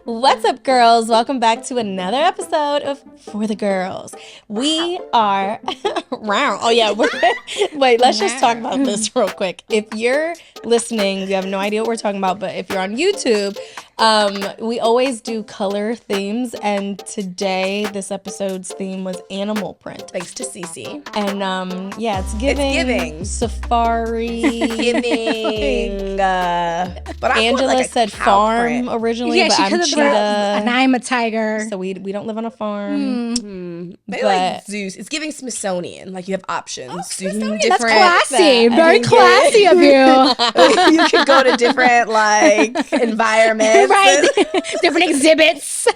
What's up, girls? Welcome back to another episode of For the Girls. We are Oh yeah, wait, let's just talk about this real quick. If you're listening, you have no idea what we're talking about, but if you're on YouTube, we always do color themes, and today this episode's theme was animal print. Thanks to Cece. And yeah, it's giving safari. Giving. But Angela said farm originally, yeah, but she I'm could have cheetah. and I'm a tiger. So we don't live on a farm. Maybe like zoos. It's giving Smithsonian. Like you have options. Smithsonian, that's classy. Very classy of you. You could go to different like environments. Right. Different exhibits.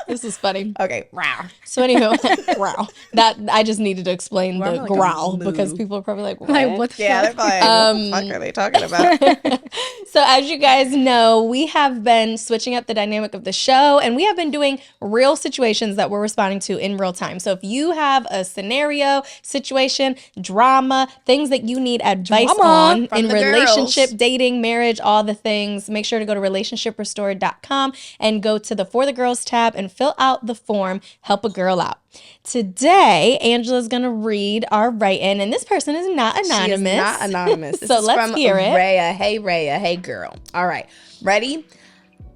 This is funny. Okay. Wow. So anywho, wow. That I just needed to explain the like growl a moo. because people are probably like, what? Like, what the Yeah, fuck? they're like, what the fuck are they talking about? So as you guys know, we have been switching up the dynamic of the show, and we have been doing real situations that we're responding to in real time. So if you have a scenario, situation, drama, things that you need advice on in relationship, dating, marriage, all the things, make sure to go to relationshiprestored.com and go to the For the Girls tab and fill out the form, help a girl out. Today, Angela's going to read our write-in, and this person is not anonymous. She is not anonymous. This So is let's from hear it. Rhea. Hey, Rhea. Hey, girl. All right. Ready?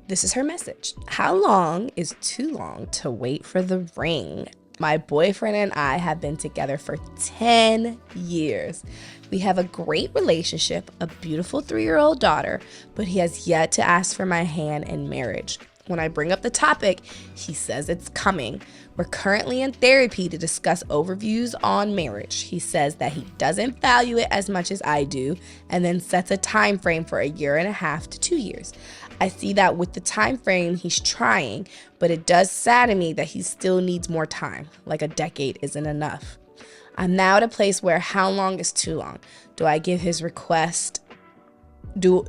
This is her message. How long is too long to wait for the ring? My boyfriend and I have been together for 10 years. We have a great relationship, a beautiful 3-year-old daughter, but he has yet to ask for my hand in marriage. When I bring up the topic, he says it's coming. We're currently in therapy to discuss overviews on marriage. He says that he doesn't value it as much as I do, and then sets a time frame for 1.5 to 2 years. I see that with the time frame he's trying, but it does sadden me that he still needs more time, like a decade isn't enough. I'm now at a place where how long is too long? Do I give his request to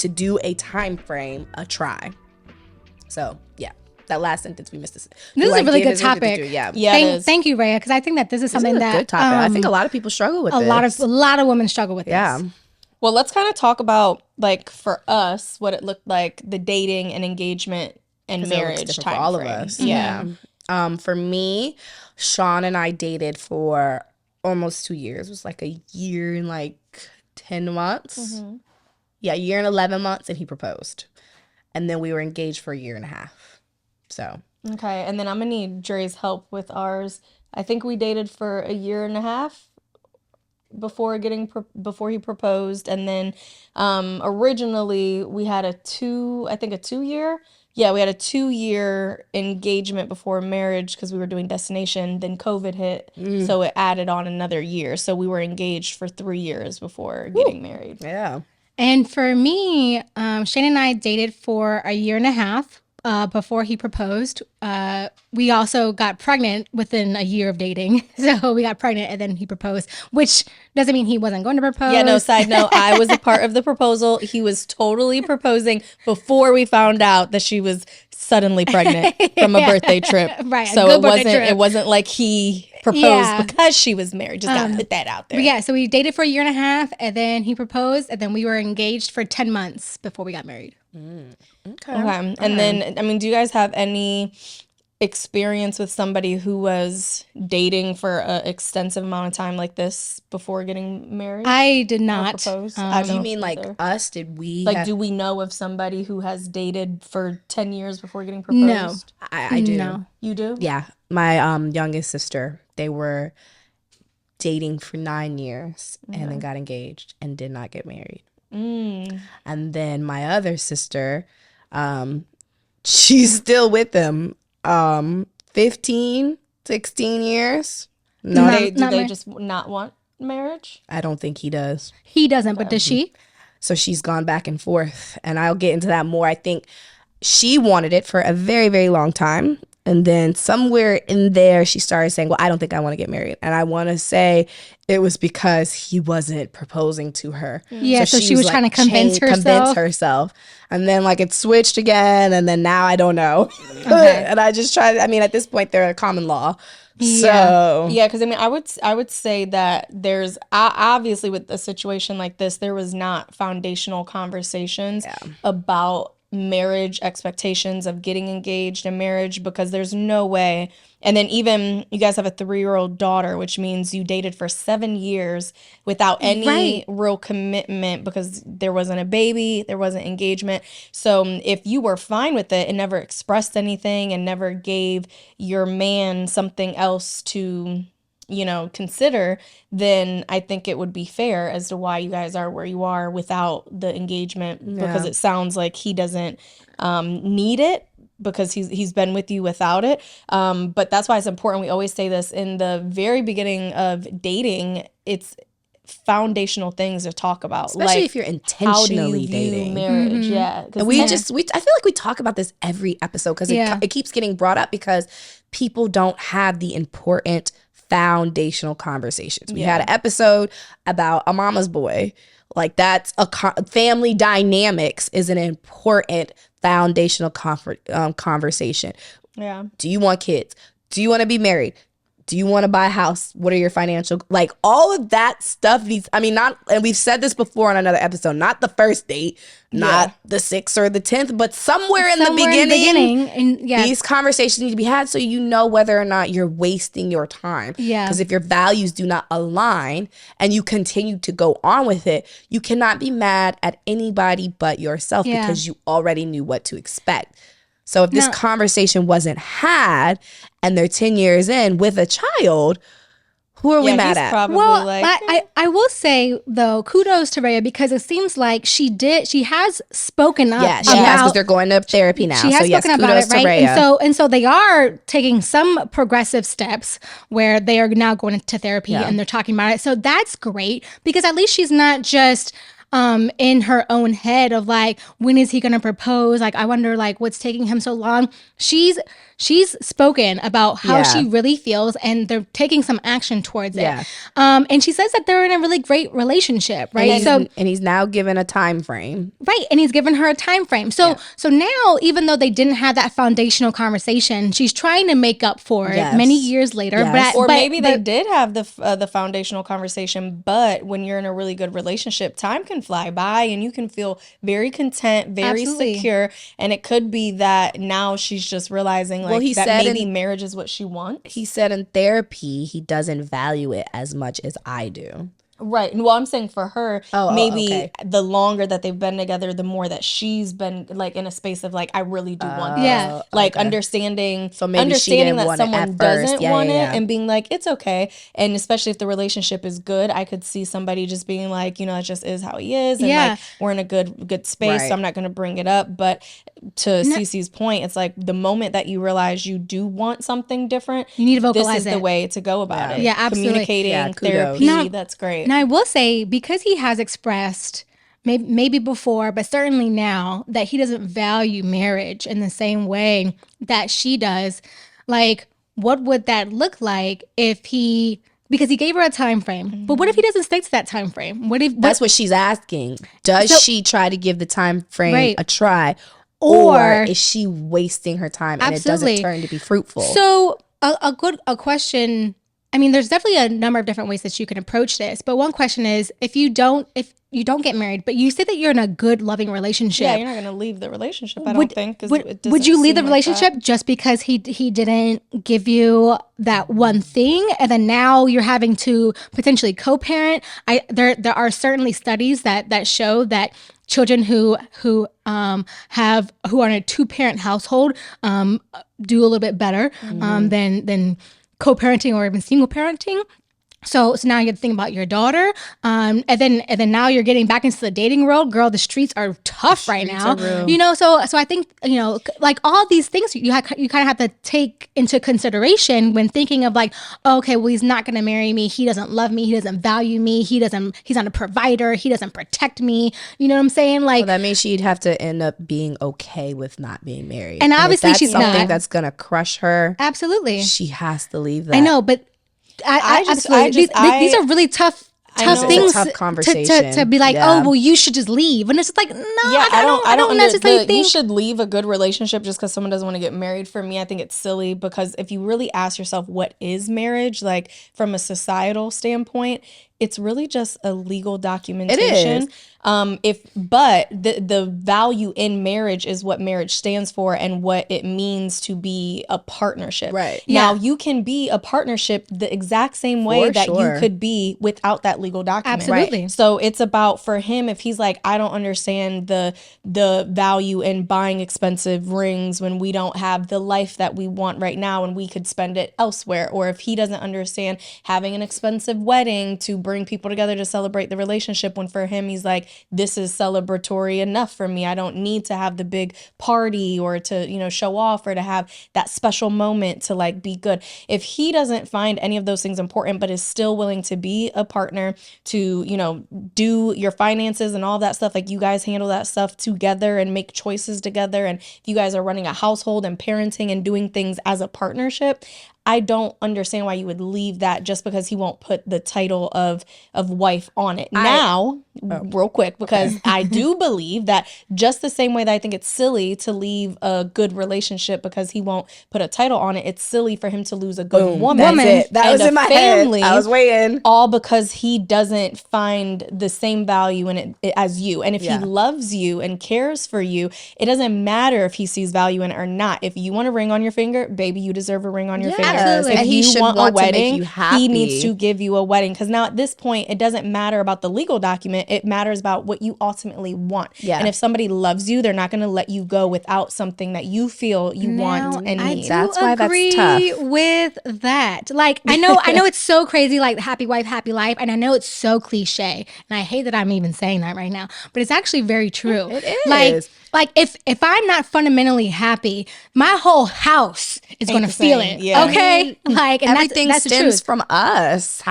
do a time frame a try? So yeah, that last sentence we missed. This is a really good topic. Thank you, Rhea, because I think that this is something that good topic. I think a lot of people struggle with a this. lot of women struggle with Yeah. this. Well, let's kind of talk about, like, for us, what it looked like, the dating and engagement and marriage time for all frame. of us. Yeah. For me, Sean and I dated for almost 2 years. It was like a year and like 10 months. Mm-hmm. Yeah, a year and 11 months, and he proposed. And then we were engaged for 1.5 years. So. Okay, and then I'm going to need Dre's help with ours. I think we dated for 1.5 years before he proposed, and then originally we had a 2-year. Yeah, we had a 2-year engagement before marriage because we were doing destination. Then COVID hit, so it added on another year. So we were engaged for 3 years before getting married. Yeah. And for me, Shane and I dated for 1.5 years before he proposed. We also got pregnant within a year of dating. So we got pregnant and then he proposed, which doesn't mean he wasn't going to propose. Yeah, no, side note, I was a part of the proposal. He was totally proposing before we found out that she was suddenly pregnant from a birthday trip. Right. So it wasn't like he proposed because she was married. Just gotta put that out there. But yeah, so we dated for 1.5 years and then he proposed, and then we were engaged for 10 months before we got married. Okay. And then, I mean, do you guys have any experience with somebody who was dating for an extensive amount of time like this before getting married? I did not. Propose? You mean like us? Did we? Do we know of somebody who has dated for 10 years before getting proposed? No. I do. No. You do? Yeah. My youngest sister, they were dating for 9 years and then got engaged and did not get married. And then my other sister, she's still with them 15, 16 years. No, do they just not want marriage? I don't think he does. He doesn't, but does she? So she's gone back and forth, and I'll get into that more. I think she wanted it for a very, very long time. And then somewhere in there, she started saying, well, I don't think I want to get married. And I want to say it was because he wasn't proposing to her. Yeah, so she was trying to convince herself. And then like it switched again. And then now I don't know. Okay. And I just tried. I mean, at this point, they're a common law. So Yeah, because I mean, I would say that there's obviously with a situation like this, there was not foundational conversations about marriage expectations of getting engaged in marriage because there's no way. And then even you guys have a 3-year-old daughter, which means you dated for 7 years without any real commitment because there wasn't a baby, there wasn't engagement. So if you were fine with it and never expressed anything and never gave your man something else to, consider, then I think it would be fair as to why you guys are where you are without the engagement because it sounds like he doesn't need it because he's been with you without it. But that's why it's important. We always say this in the very beginning of dating. It's foundational things to talk about, especially like if you're intentionally dating marriage. Yeah, and I feel like we talk about this every episode because it keeps getting brought up because people don't have the important foundational conversations. We had an episode about a mama's boy. Like that's family dynamics is an important foundational conversation. Yeah. Do you want kids? Do you want to be married? Do you want to buy a house? What are your financial, like all of that stuff and we've said this before on another episode, not the first date, not the 6th or the 10th, but somewhere in the beginning and these conversations need to be had so you know whether or not you're wasting your time. Yeah. Because if your values do not align and you continue to go on with it, you cannot be mad at anybody but yourself because you already knew what to expect. So if this conversation wasn't had and they're 10 years in with a child, who are we mad at? Well, I will say, though, kudos to Rhea because it seems like she has spoken up. Yeah, she has because they're going to therapy now. She has spoken about it, right? Rhea. And so they are taking some progressive steps where they are now going to therapy and they're talking about it. So that's great because at least she's not just in her own head of like, when is he going to propose? Like, I wonder like what's taking him so long. She's spoken about how she really feels and they're taking some action towards it. And she says that they're in a really great relationship, right? And he's now given a time frame. Right. And he's given her a time frame. So now, even though they didn't have that foundational conversation, she's trying to make up for it many years later. Or maybe they did have the foundational conversation, but when you're in a really good relationship, time can fly by and you can feel very content, very secure. And it could be that now she's just realizing like that maybe marriage is what she wants. He said in therapy, he doesn't value it as much as I do. Right. Well, I'm saying for her, maybe the longer that they've been together, the more that she's been like in a space of like, I really do want this. Yeah. Like understanding so maybe understanding that someone doesn't want it and being like, it's okay. And especially if the relationship is good, I could see somebody just being like, it just is how he is. And like, we're in a good space. So I'm not going to bring it up. But to Cece's point, it's like the moment that you realize you do want something different, you need to vocalize this is the way to go about it. Yeah, absolutely. Communicating, therapy, that's great. Now, I will say, because he has expressed, maybe before, but certainly now, that he doesn't value marriage in the same way that she does, like, what would that look like if because he gave her a time frame, but what if he doesn't stick to that time frame? That's what she's asking. Does she try to give the time frame a try? Or is she wasting her time and it doesn't turn to be fruitful? So a question, I mean, there's definitely a number of different ways that you can approach this. But one question is, if you don't get married, but you say that you're in a good, loving relationship. Yeah, you're not going to leave the relationship, I don't think. Would you leave the relationship just because he didn't give you that one thing? And then now you're having to potentially co-parent. There are certainly studies that show that children who are in a 2-parent household do a little bit better than co-parenting or even single parenting. So now you have to think about your daughter, and then now you're getting back into the dating world. Girl, the streets are tough right now. So I think like all these things you kind of have to take into consideration when thinking of like, okay, well, he's not going to marry me. He doesn't love me. He doesn't value me. He's not a provider. He doesn't protect me. You know what I'm saying? Like, well, that means she'd have to end up being okay with not being married. And obviously she's something not. That's gonna crush her. Absolutely, she has to leave that. I know, but absolutely. These are really tough tough It's things a tough conversation. to be like, Yeah. oh, well, you should just leave. And it's like, no, Yeah, I don't necessarily you think. should leave a good relationship just because someone doesn't want to get married. For me, I think it's silly because if you really ask yourself what is marriage, like from a societal standpoint, it's really just a legal documentation. But the value in marriage is what marriage stands for and what it means to be a partnership. Right. Now, Yeah. you can be a partnership the exact same way For that sure. you could be without that legal document. Absolutely. So it's about, for him, if he's like, I don't understand the value in buying expensive rings when we don't have the life that we want right now and we could spend it elsewhere, or if he doesn't understand having an expensive wedding to bring people together to celebrate the relationship, when for him he's like, this is celebratory enough for me, I don't need to have the big party or to, you know, show off or to have that special moment to like be good. If he doesn't find any of those things important but is still willing to be a partner, to, you know, do your finances and all that stuff, like you guys handle that stuff together and make choices together, and if you guys are running a household and parenting and doing things as a partnership, I don't understand why you would leave that just because he won't put the title of wife on it. Real quick, because I do believe that just the same way that I think it's silly to leave a good relationship because he won't put a title on it, it's silly for him to lose a good woman. That's it. That and was a in my family, head. I was waiting. all because he doesn't find the same value in it as you. And if he loves you and cares for you, it doesn't matter if he sees value in it or not. If you want a ring on your finger, baby, you deserve a ring on your finger. Absolutely. If And he you should want a want to make wedding, you happy. he needs to give you a wedding. Because now at this point, it doesn't matter about the legal document. It matters about what you ultimately want. Yeah. And if somebody loves you, they're not going to let you go without something that you feel you want and need. That's why that's agree tough. with that. Like, I know it's so crazy, like happy wife, happy life, and I know it's so cliche, and I hate that I'm even saying that right now, but it's actually very true. It is. Like if I'm not fundamentally happy, my whole house is going to the feel same. it. Yeah. Okay, like, and Everything that's the stems truth. from us.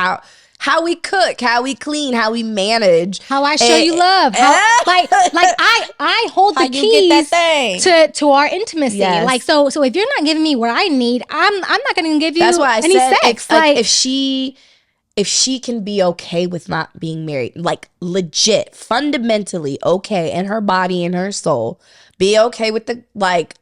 How we cook, how we clean, how we manage, How I show you love, how, like I hold the How you get that keys thing. to our intimacy. Yes. Like so if you're not giving me what I need, I'm not going to give you That's why I any said sex. if she can be okay with not being married, like legit, fundamentally okay in her body and her soul, be okay with the like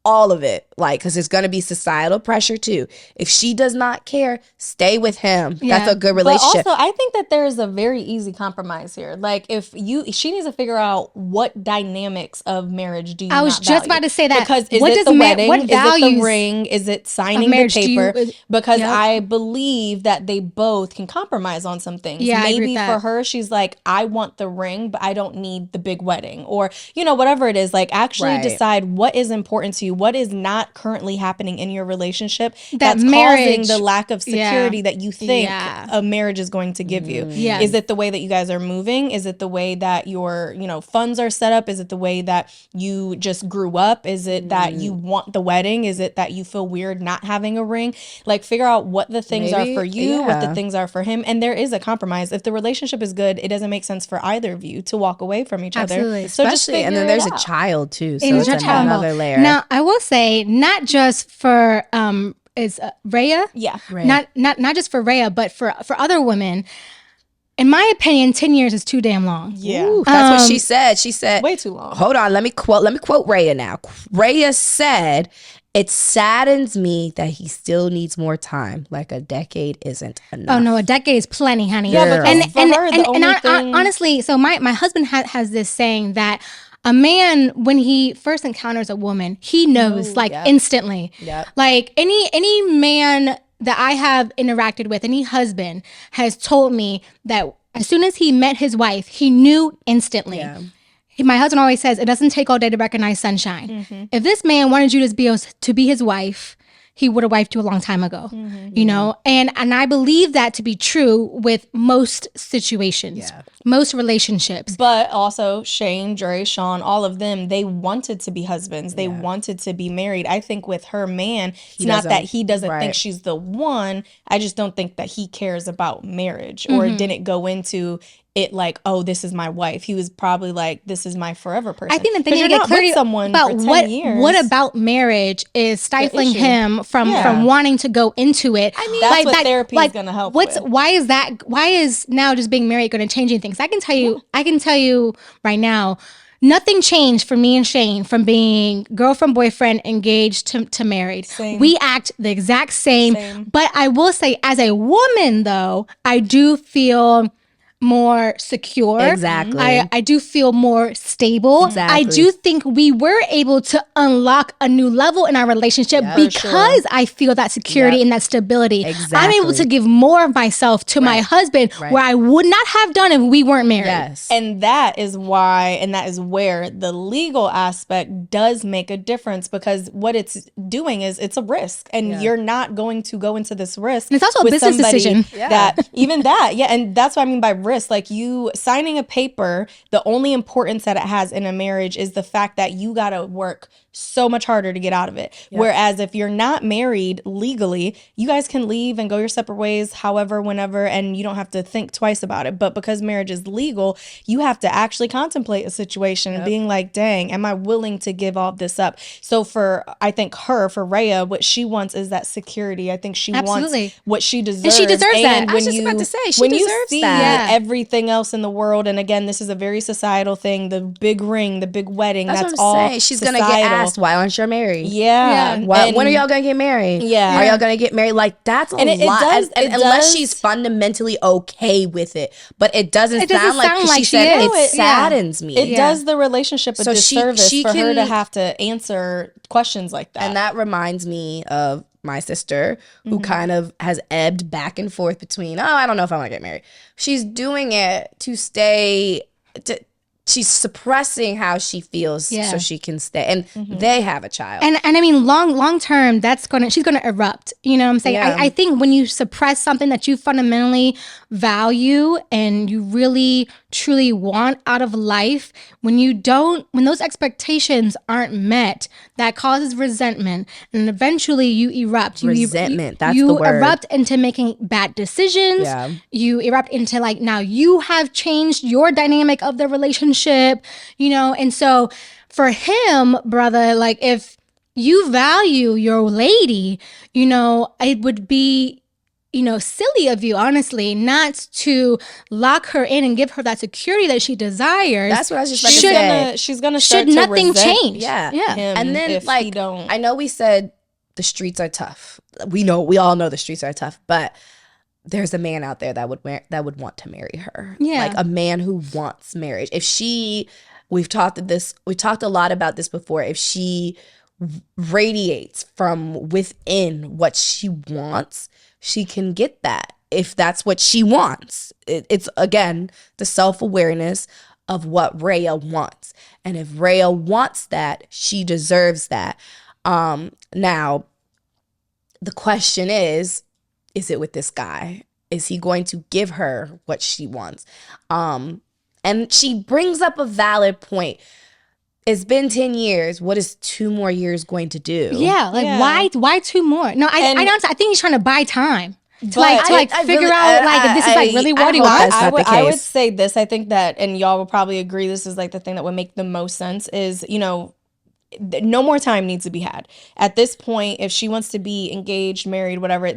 all of it, like, because there's gonna be societal pressure too. If she does not care, stay with him. Yeah. That's a good relationship. But also, I think that there is a very easy compromise here. Like, she needs to figure out what dynamics of marriage do you I was not just value. about to say that. Because is What it does the ma- wedding? what Is it the values ring? Is it signing the marriage do you- paper? Because Yep. I believe that they both can compromise on some things. Yeah, I agree Maybe with for that. her, she's like, I want the ring, but I don't need the big wedding. Or, you know, whatever it is. Like, actually Right. decide what is important to you, what is not currently happening in your relationship That that's marriage- causing the lack of security that you think Yeah. a marriage is going to give you. Yes. Is it the way that you guys are moving? Is it the way that your, you know, funds are set up? Is it the way that you just grew up? Is it that you want the wedding? Is it that you feel weird not having a ring? Like, figure out what the things Maybe, are for you, what the yeah. things are for him. And there is a compromise. If the relationship is good, it doesn't make sense for either of you to walk away from each Absolutely. other. So just Especially, and then figure there's it a out. child too, so And it's your child. another layer. Now, I will say, not just for is Rhea, Yeah. Right. not just for Rhea, but for other women. In my opinion, 10 years is too damn long. Yeah. Ooh, that's what she said. She said, Way too long. Hold on, let me quote Rhea now. Rhea said, "It saddens me that he still needs more time. Like a decade isn't enough." Oh no, a decade is plenty, honey. Yeah, because for her, the only thing- honestly, so my husband has this saying that a man, when he first encounters a woman, he knows instantly. Yep. Like any man that I have interacted with, any husband has told me that as soon as he met his wife, he knew instantly. Yeah. My husband always says, it doesn't take all day to recognize sunshine. Mm-hmm. If this man wanted you to be his wife, he would have wifed you a long time ago, you know? And I believe that to be true with most situations, most relationships. But also Shane, Dre, Sean, all of them, they wanted to be husbands. They wanted to be married. I think with her man, it's not that he doesn't think she's the one. I just don't think that he cares about marriage or didn't go into it like, oh, this is my wife. He was probably like, this is my forever person. I think that they need you're to get not clarity with someone about for 10 what years. what about marriage is stifling issue. him from wanting to go into it. I mean, that's what therapy is gonna help with. Why is now just being married going to change anything? 'Cause I can tell you right now, nothing changed for me and Shane from being girlfriend, boyfriend, engaged to married. Same. We act the exact same. But I will say, as a woman, though, I do feel more secure. Exactly. I do feel more stable. Exactly. I do think we were able to unlock a new level in our relationship because I feel that security and that stability. Exactly. I'm able to give more of myself to my husband where I would not have done if we weren't married. Yes. And that is why, and that is where the legal aspect does make a difference, because what it's doing is it's a risk, and you're not going to go into this risk. And it's also a with business somebody decision. That even that, and that's what I mean by risk. Like, you signing a paper, the only importance that it has in a marriage is the fact that you got to work so much harder to get out of it. Whereas if you're not married legally, you guys can leave and go your separate ways, however, whenever, and you don't have to think twice about it. But because marriage is legal, you have to actually contemplate a situation and being like, dang, am I willing to give all this up? So I think for Rhea, what she wants is that security. I think she wants what she deserves. And she deserves that. I was just about to say, she when you deserves see that. everything else in the world, and again, this is a very societal thing, the big ring, the big wedding, that's what I'm all saying. She's going to get asked, why aren't you married? When are y'all going to get married? Are y'all going to get married? Like, that's a lot. Unless she's fundamentally okay with it. But it doesn't sound like she said it saddens me. It does the relationship a disservice for her to have to answer questions like that. And that reminds me of my sister, who kind of has ebbed back and forth between, I don't know if I want to get married. She's doing it to stay... She's suppressing how she feels so she can stay, and they have a child. And I mean, long term, she's gonna erupt. You know what I'm saying? Yeah. I think when you suppress something that you fundamentally value and you really truly want out of life, when those expectations aren't met, that causes resentment, and eventually you erupt. Resentment, that's you the word. erupt into making bad decisions. Yeah. You erupt into like, now you have changed your dynamic of the relationship, and so for him, brother, like, if you value your lady, it would be silly of you, honestly, not to lock her in and give her that security that she desires. That's what I was just about to say. She's gonna start should to nothing resent change? Yeah. him And then, if he don't. I know we said the streets are tough. We all know the streets are tough, but there's a man out there that would want to marry her. Yeah. Like, a man who wants marriage. We've talked a lot about this before. If she radiates from within what she wants, she can get that. If that's what she wants. It's, again, the self-awareness of what Rhea wants. And if Rhea wants that, she deserves that. Now, the question is it with this guy? Is he going to give her what she wants? And she brings up a valid point. It's been 10 years. What is 2 more years going to do? Yeah, like, why 2 more? No, I think he's trying to buy time. To figure out if this is really what he wants. I would say this. I think that, and y'all will probably agree, this is like the thing that would make the most sense is, no more time needs to be had. At this point, if she wants to be engaged, married, whatever,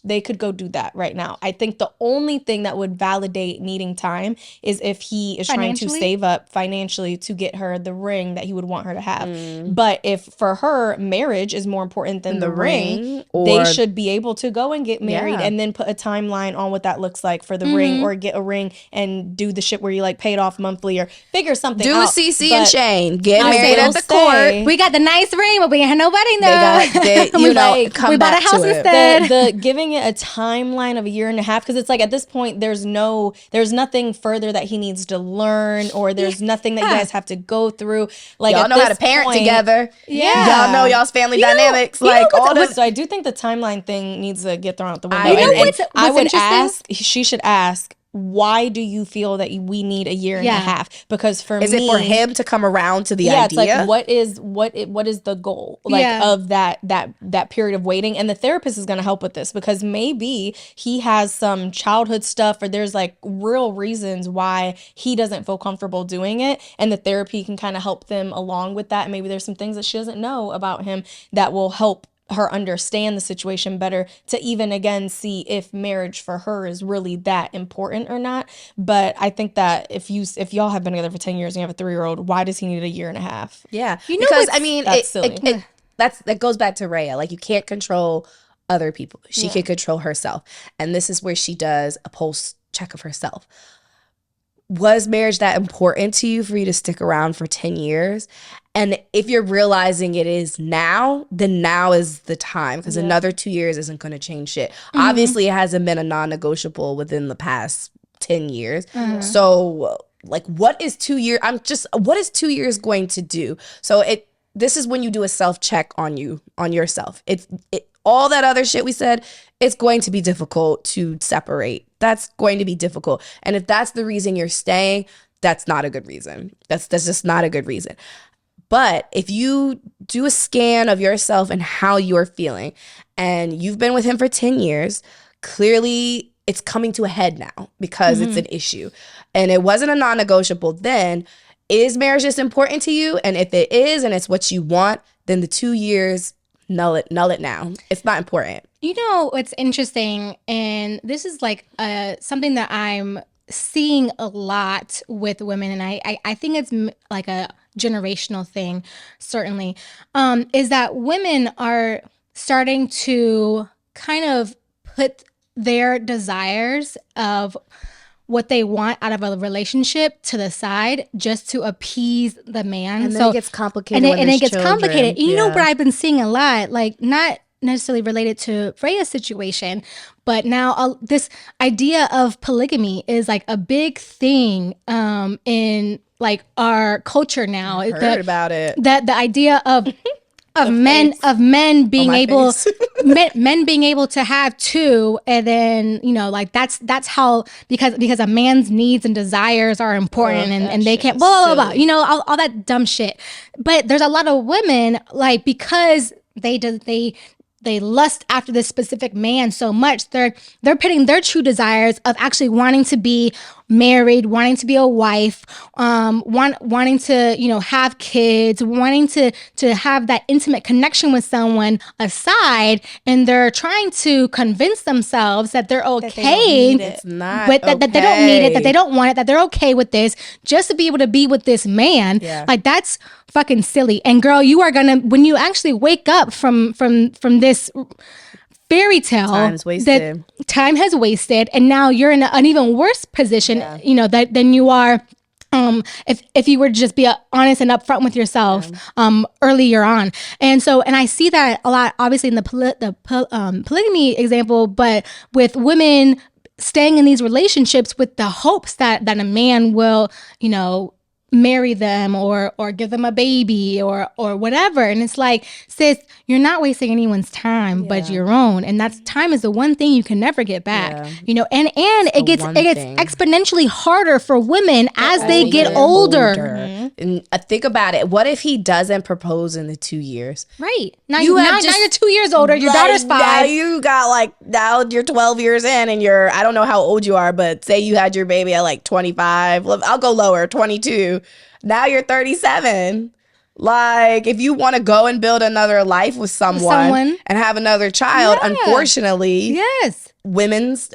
they could go do that right now. I think the only thing that would validate needing time is if he is trying to save up financially to get her the ring that he would want her to have. But if for her, marriage is more important than the ring, they should be able to go and get married and then put a timeline on what that looks like for the ring, or get a ring and do the shit where you like pay it off monthly or figure something out. Do Cece and Shane. Get married at the court. We got the nice ring, but we ain't had no wedding though. Come we bought back a house to it. instead. The giving it a timeline of 1.5 years, because it's like, at this point there's nothing further that he needs to learn, or there's nothing that you guys have to go through. Like, y'all know how to parent together. Y'all know y'all's family dynamics. All this. So I do think the timeline thing needs to get thrown out the window. What's I would interesting? she should ask, why do you feel that we need a year and a half? Because for is me, it for him to come around to the idea? it's like what is the goal of that period of waiting? And the therapist is going to help with this, because maybe he has some childhood stuff, or there's like real reasons why he doesn't feel comfortable doing it, and the therapy can kind of help them along with that. And maybe there's some things that she doesn't know about him that will help her understand the situation better, to even again see if marriage for her is really that important or not. But I think that if y'all have been together for 10 years and you have a 3-year-old, why does he need a year and a half? Yeah, because I mean, that's silly. That goes back to Rhea. Like, you can't control other people. She can control herself, and this is where she does a pulse check of herself. Was marriage that important to you for you to stick around for 10 years? And if you're realizing it is now, then now is the time, because another 2 years isn't going to change shit. Obviously, it hasn't been a non-negotiable within the past 10 years. So, like, what is 2 years? What is 2 years going to do? So this is when you do a self-check on yourself. All that other shit we said, it's going to be difficult to separate. That's going to be difficult. And if that's the reason you're staying, that's not a good reason. That's just not a good reason. But if you do a scan of yourself and how you're feeling, and you've been with him for 10 years, clearly it's coming to a head now because it's an issue. And it wasn't a non-negotiable then. Is marriage just important to you? And if it is, and it's what you want, then the 2 years, null it now. It's not important. You know what's interesting, and this is like something that I'm seeing a lot with women, and I think it's like a generational thing, certainly, is that women are starting to kind of put their desires of what they want out of a relationship to the side just to appease the man. And then it gets complicated. And it gets complicated. You know what I've been seeing a lot, like not necessarily related to Freya's situation, but now this idea of polygamy is like a big thing in like our culture now. I've heard about it. That the idea of men being able men being able to have two, and then like that's how, because a man's needs and desires are important, and they can't blah blah blah, all that dumb shit. But there's a lot of women, like, because they lust after this specific man so much, they're putting their true desires of actually wanting to be married, wanting to be a wife, wanting to have kids, wanting to have that intimate connection with someone aside, and they're trying to convince themselves that they're okay, it's not but that they don't need it, that they don't want it, that they're okay with this, just to be able to be with this man. Like, that's fucking silly. And girl, you are gonna, when you actually wake up from this fairy tale, that time has wasted, and now you're in an even worse position, than you are if you were to just be honest and upfront with yourself earlier on. And I see that a lot, obviously, in the polygamy example, but with women staying in these relationships with the hopes that a man will marry them or give them a baby or whatever. And it's like, sis, you're not wasting anyone's time but your own, and that's time is the one thing you can never get back. And it gets exponentially harder for women as they get older. And think about it, what if he doesn't propose in the 2 years? Right, now you're 2 years older, your daughter's 5, now you got now you're 12 years in, and I don't know how old you are, but say you had your baby at 25, I'll go lower, 22. Now you're 37. Like, if you want to go and build another life with someone and have another child, unfortunately,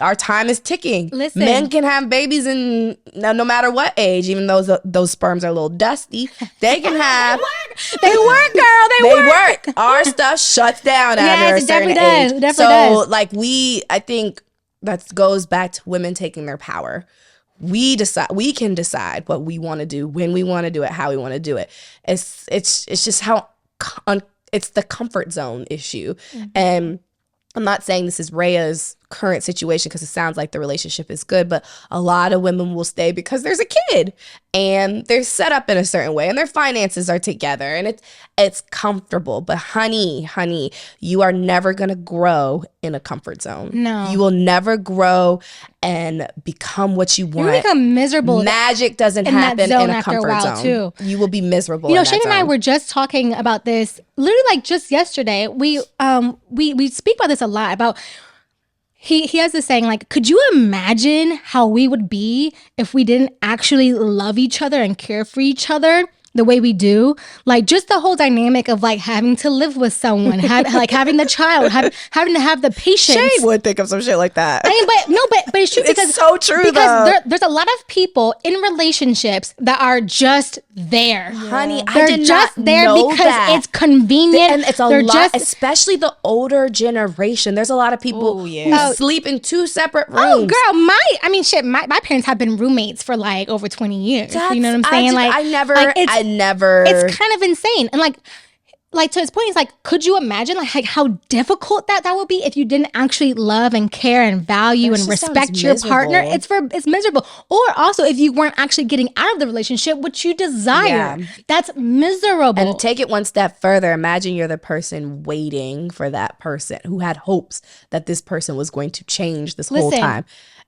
our time is ticking. Listen. Men can have babies no matter what age, even though those sperms are a little dusty. They can have. They work, girl. They work. Our stuff shuts down after a certain age. It definitely does. I think that goes back to women taking their power. We can decide what we want to do, when we want to do it, how we want to do it. It's just how it's the comfort zone issue. And I'm not saying this is Rhea's current situation because it sounds like the relationship is good, but a lot of women will stay because there's a kid and they're set up in a certain way and their finances are together and it's comfortable. But honey, you are never going to grow in a comfort zone. No. You will never grow and become what you want. You become miserable. Magic doesn't in that happen zone in a after a comfort while, zone. too. You will be miserable. You know, in that Shane and I zone. were just talking about this literally like just yesterday. We speak about this a lot about he has this saying like, could you imagine how we would be if we didn't actually love each other and care for each other the way we do? Like just the whole dynamic of like having to live with someone, like having the child, having to have the patience. Shane would think of some shit like that. I mean, but it's true because It's so true because there's a lot of people in relationships that are just there. Honey, I They're did just not there know because that. it's convenient. And it's a They're lot, just- especially the older generation. There's a lot of people who sleep in 2 separate rooms. Oh, girl, my parents have been roommates for like over 20 years. You know what I'm saying? I never. It's kind of insane. And like to his point, it's like, could you imagine like how difficult that would be if you didn't actually love and care and value and respect your partner? It's miserable. Or also if you weren't actually getting out of the relationship what you desire. Yeah. That's miserable. And take it one step further. Imagine you're the person waiting for that person who had hopes that this person was going to change this whole time.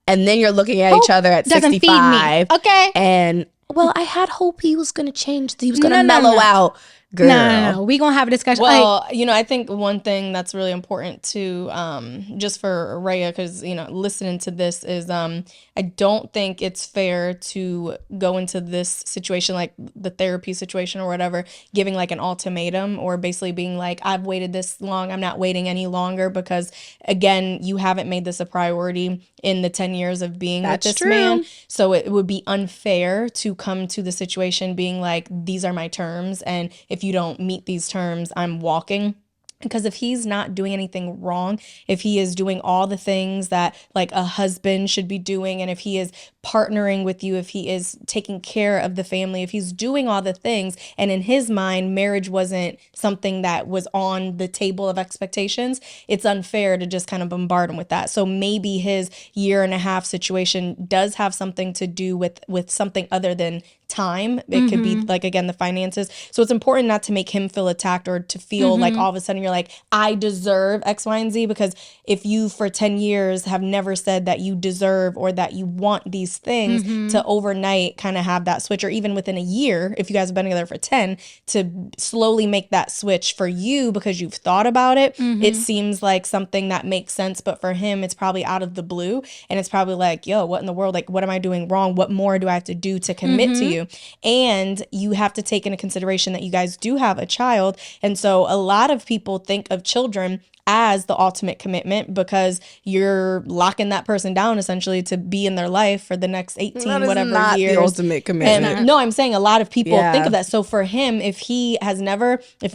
And then you're looking at each other at doesn't 65. feed me. Okay. And, well, I had hope he was going to change. He was going to mellow out. Girl. No. We gonna have a discussion. Well, you know, I think one thing that's really important to just for Rhea, because you know, listening to this is I don't think it's fair to go into this situation like the therapy situation or whatever, giving like an ultimatum or basically being like, I've waited this long, I'm not waiting any longer, because again, you haven't made this a priority in the 10 years of being with this man. So it would be unfair to come to the situation being like, these are my terms, and if you don't meet these terms, I'm walking. Because if he's not doing anything wrong, if he is doing all the things that like a husband should be doing, and if he is partnering with you, if he is taking care of the family, if he's doing all the things, and in his mind, marriage wasn't something that was on the table of expectations, it's unfair to just kind of bombard him with that. So maybe his 1.5 year situation does have something to do with something other than time. It could be like, again, the finances. So it's important not to make him feel attacked or to feel like all of a sudden you're like, I deserve X, Y, and Z, because if you for 10 years have never said that you deserve or that you want these things, to overnight kind of have that switch, or even within a year, if you guys have been together for 10, to slowly make that switch for you because you've thought about it, it seems like something that makes sense. But for him, it's probably out of the blue, and it's probably like, yo, what in the world? Like, what am I doing wrong? What more do I have to do to commit to you? And you have to take into consideration that you guys do have a child. And so a lot of people think of children as the ultimate commitment because you're locking that person down essentially to be in their life for the next 18 whatever not years. The ultimate commitment. And no, I'm saying a lot of people think of that. So for him, if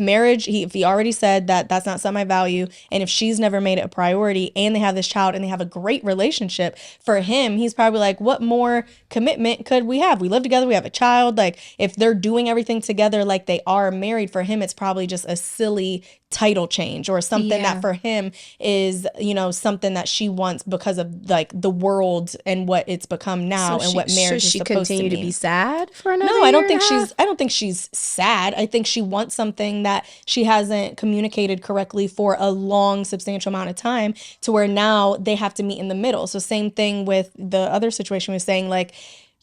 marriage, if he already said that that's not something I value, and if she's never made it a priority, and they have this child and they have a great relationship, for him, he's probably like, what more commitment could we have? We live together, we have a child. Like, if they're doing everything together like they are married, for him, it's probably just a silly title change or something that for him is, you know, something that she wants because of like the world and what it's become now, and what marriage is supposed to mean. Should she continue to be sad for another No, I don't think she's sad. I think she wants something that she hasn't communicated correctly for a long, substantial amount of time, to where now they have to meet in the middle. So same thing with the other situation we were saying, like,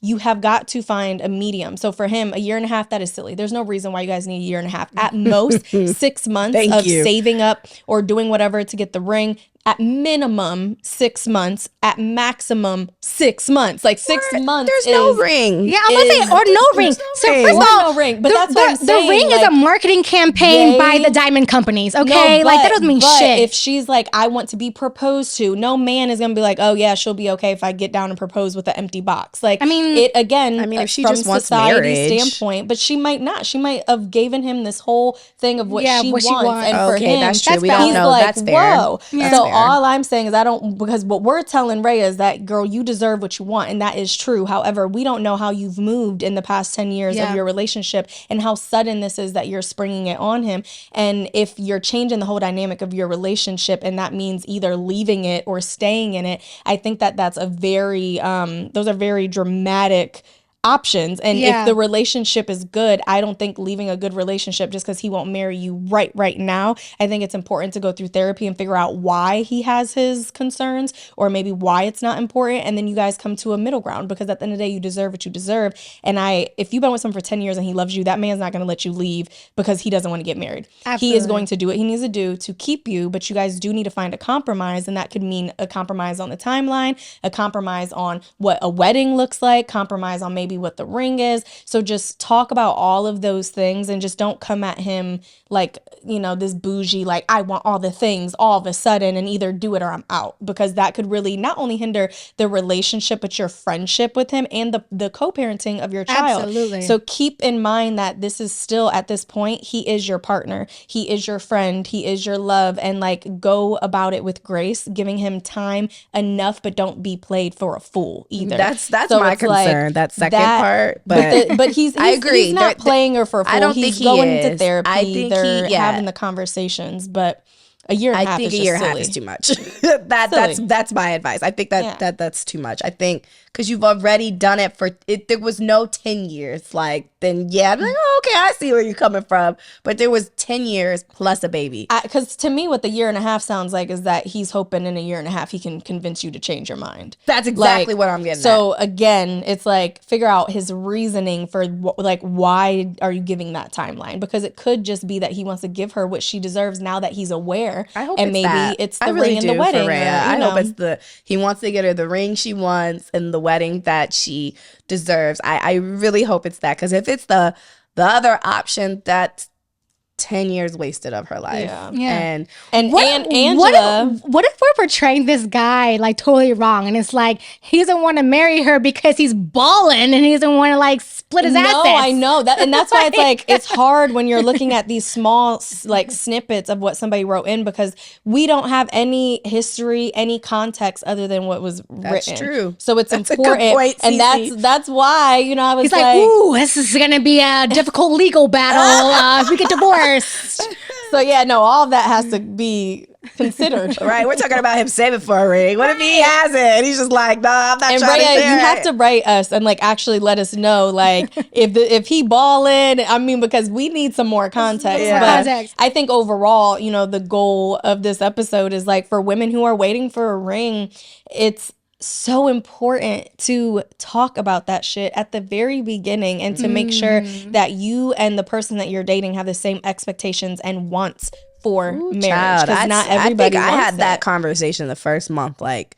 you have got to find a medium. So for him, 1.5 years, that is silly. There's no reason why you guys need 1.5 years. At most, 6 months of saving up or doing whatever to get the ring. At minimum, 6 months. At maximum, 6 months. Like 6 months. There's no ring. Yeah, I'm gonna say, or no ring. So first of all, no ring. But that's what I'm saying. The ring is a marketing campaign by the diamond companies. Okay, like that doesn't mean shit. If she's like, I want to be proposed to, no man is gonna be like, oh yeah, she'll be okay if I get down and propose with an empty box. Like, I mean, it again. I mean, if she from just wants society's marriage standpoint, but she might not. She might have given him this whole thing of what she wants, and for him, that's true. We don't know. Like, that's fair. whoa. Yeah. So all I'm saying is because what we're telling Rhea is that, girl, you deserve what you want, and that is true. However, we don't know how you've moved in the past 10 years of your relationship and how sudden this is that you're springing it on him. And if you're changing the whole dynamic of your relationship, and that means either leaving it or staying in it, I think that that's a very, those are very dramatic options. And if the relationship is good, I don't think leaving a good relationship just because he won't marry you right now. I think it's important to go through therapy and figure out why he has his concerns, or maybe why it's not important, and then you guys come to a middle ground, because at the end of the day, you deserve what you deserve. And if you've been with someone for 10 years and he loves you, that man's not going to let you leave because he doesn't want to get married. Absolutely. He is going to do what he needs to do to keep you, but you guys do need to find a compromise, and that could mean a compromise on the timeline, a compromise on what a wedding looks like, compromise on maybe what the ring is. So just talk about all of those things, and just don't come at him like, this bougie, like, I want all the things all of a sudden, and either do it or I'm out, because that could really not only hinder the relationship, but your friendship with him and the co-parenting of your child. Absolutely. So keep in mind that this is still, at this point, he is your partner. He is your friend. He is your love. And like, go about it with grace, giving him time enough, but don't be played for a fool either. That's so my concern. Like, that second part. But he's I agree. He's not playing her for a fool. I don't he's think going he into therapy. I think they're having the conversations, but a year and a half is just silly. I think a year and a half is too much. That's my advice. I think that's too much. I think because you've already done it for it. There was no 10 years. Like, then I'm like, oh, okay, I see where you're coming from. But there was 10 years plus a baby. Because to me, what the year and a half sounds like is that he's hoping in a year and a half he can convince you to change your mind. That's exactly what I'm getting. So again, it's like, figure out his reasoning for like, why are you giving that timeline? Because it could just be that he wants to give her what she deserves now that he's aware. I hope and it's maybe that. It's the ring and the wedding. I hope it's he wants to get her the ring she wants and the wedding that she deserves. I really hope it's that, because if it's the other option, that's 10 years wasted of her life. And Angela, what if we're portraying this guy like totally wrong, and it's like he doesn't want to marry her because he's balling and he doesn't want to like split his assets? No, I know that, and that's why it's like, it's hard when you're looking at these small like snippets of what somebody wrote in, because we don't have any history, any context other than what was written. That's true. So it's that's important, a good point, and that's why I was he's like, ooh, this is gonna be a difficult legal battle if we get divorced. So all of that has to be considered. Right, we're talking about him saving for a ring. What if he has it and he's just like, no, I'm not trying to share you have to write us and like actually let us know, like, if he balling. I mean, because we need some more context. But I think overall, the goal of this episode is like, for women who are waiting for a ring, it's so important to talk about that shit at the very beginning, and to make sure that you and the person that you're dating have the same expectations and wants for marriage. Because not everybody I wants had that conversation the first month. Like,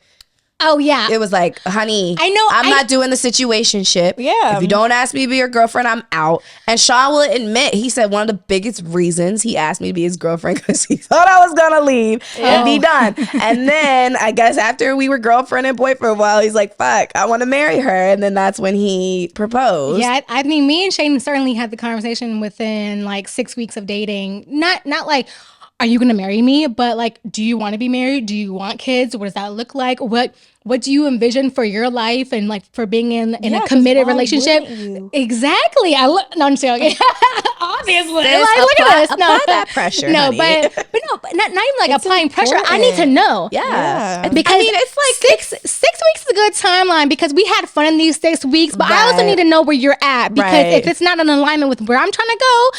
oh yeah, it was like, honey, I know I'm not doing the situationship. Yeah, if you don't ask me to be your girlfriend, I'm out. And Sean will admit, he said one of the biggest reasons he asked me to be his girlfriend, because he thought I was gonna leave and be done. And then I guess after we were girlfriend and boyfriend for a while, he's like, fuck, I want to marry her. And then that's when he proposed. Yeah, I mean, me and Shane certainly had the conversation within like 6 weeks of dating. Not like, are you going to marry me? But like, do you want to be married? Do you want kids? What does that look like? What do you envision for your life and like for being in a committed relationship? Exactly. No, I'm just joking. Obviously, like, look at this. No, that pressure. No, honey. but not even like applying pressure. I need to know. Yeah. Because it's like six weeks is a good timeline, because we had fun in these 6 weeks. But I also need to know where you're at, because if it's not in alignment with where I'm trying to go,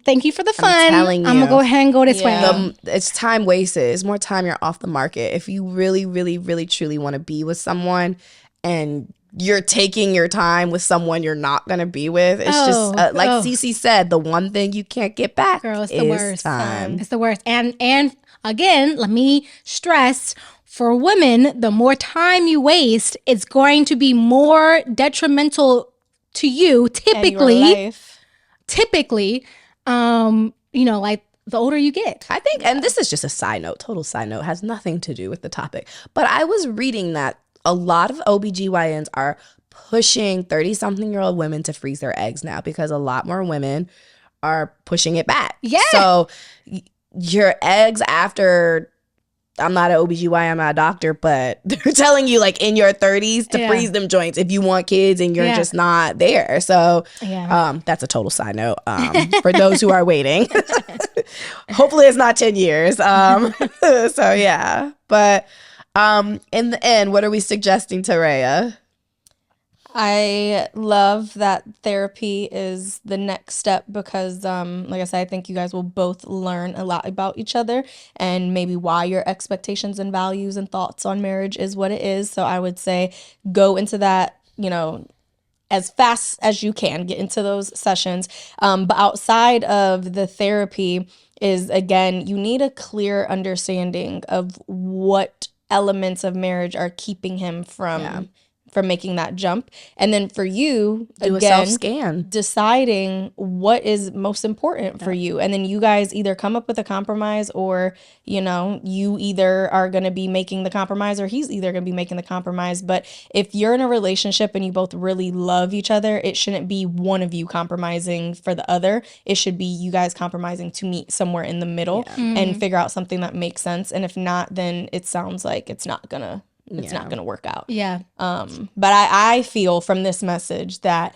thank you for the fun. I'm gonna go ahead and go this way. It's time wasted. It's more time you're off the market. If you really, really, really, truly want to be with someone, and you're taking your time with someone you're not gonna be with, it's just like Cece said, the one thing you can't get back. Girl, it's the worst. Time. It's the worst. And again, let me stress, for women, the more time you waste, it's going to be more detrimental to you. Typically, like the older you get. I think, and this is just a side note, total side note, has nothing to do with the topic, but I was reading that a lot of OBGYNs are pushing 30-something-year-old women to freeze their eggs now, because a lot more women are pushing it back. Yeah. So your eggs after I'm not an OBGYN, I'm not a doctor, but they're telling you like in your 30s to freeze them joints if you want kids and you're just not there. So that's a total side note for those who are waiting. Hopefully it's not 10 years. So yeah. But in the end, what are we suggesting to Rhea? I love that therapy is the next step because, like I said, I think you guys will both learn a lot about each other and maybe why your expectations and values and thoughts on marriage is what it is. So I would say go into that, as fast as you can, get into those sessions. But outside of the therapy is, again, you need a clear understanding of what elements of marriage are keeping him from making that jump. And then for you, do again, a self-scan, deciding what is most important for you. And then you guys either come up with a compromise or, you either are going to be making the compromise or he's either going to be making the compromise. But if you're in a relationship and you both really love each other, it shouldn't be one of you compromising for the other. It should be you guys compromising to meet somewhere in the middle and figure out something that makes sense. And if not, then it sounds like it's not going to work out. Yeah. But I feel from this message that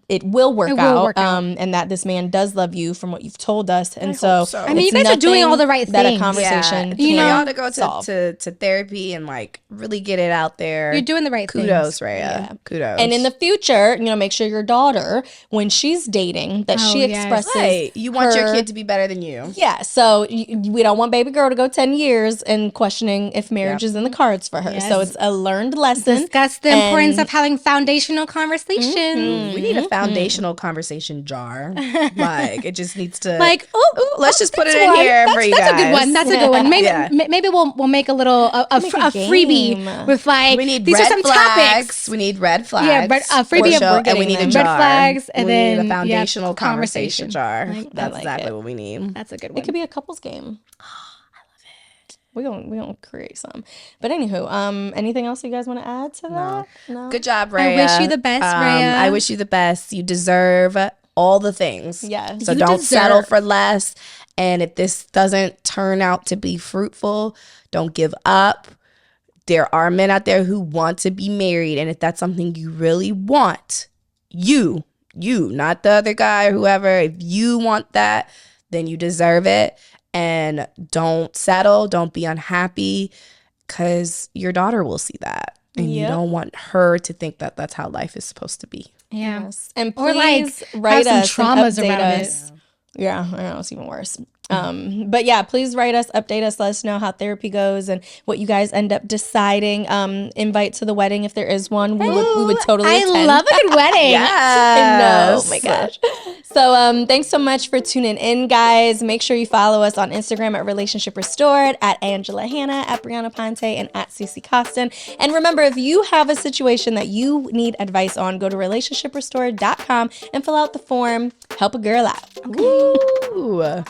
it will work out. And that this man does love you from what you've told us. And so. I mean, you guys are doing all the right things. That a conversation for y'all to go to therapy and like really get it out there. You're doing the right things. Kudos, Rhea. Yeah. Kudos. And in the future, make sure your daughter, when she's dating, that she expresses you want your kid to be better than you. Yeah. So we don't want baby girl to go 10 years and questioning if marriage is in the cards for her. Yes. So it's a learned lesson. Discuss the importance of having foundational conversations. We need a foundational conversation jar. Like it just needs to let's just put it in one. here for you guys. That's a good one. That's a good one. Maybe we'll make a little a freebie with like we need these red are some flags. topics. We need red flags. Yeah, freebie of and we need a jar. Red flags and we then need a foundational conversation jar. That's like exactly what we need. That's a good one. It could be a couples game. We gonna create some. But anywho, anything else you guys want to add to that? No. Good job, Rhea. I wish you the best, Rhea. I wish you the best. You deserve all the things. Yeah. So don't settle for less. And if this doesn't turn out to be fruitful, don't give up. There are men out there who want to be married. And if that's something you really want, you, not the other guy or whoever, if you want that, then you deserve it. And don't settle. Don't be unhappy because your daughter will see that. And you don't want her to think that that's how life is supposed to be. Yeah. Yes. And or please like write have us some traumas and update around us. it. Yeah, I know, it's even worse. But yeah, please write us, update us, let us know how therapy goes and what you guys end up deciding. Invite to the wedding if there is one. We would totally attend. I love a good wedding. Yes. Oh my gosh. So thanks so much for tuning in, guys. Make sure you follow us on Instagram at Relationship Restored, at Angela Hannah, at Brianna Ponte, and at Cece Costin. And remember, if you have a situation that you need advice on, go to relationshiprestored.com and fill out the form. Help a girl out. Okay. Ooh.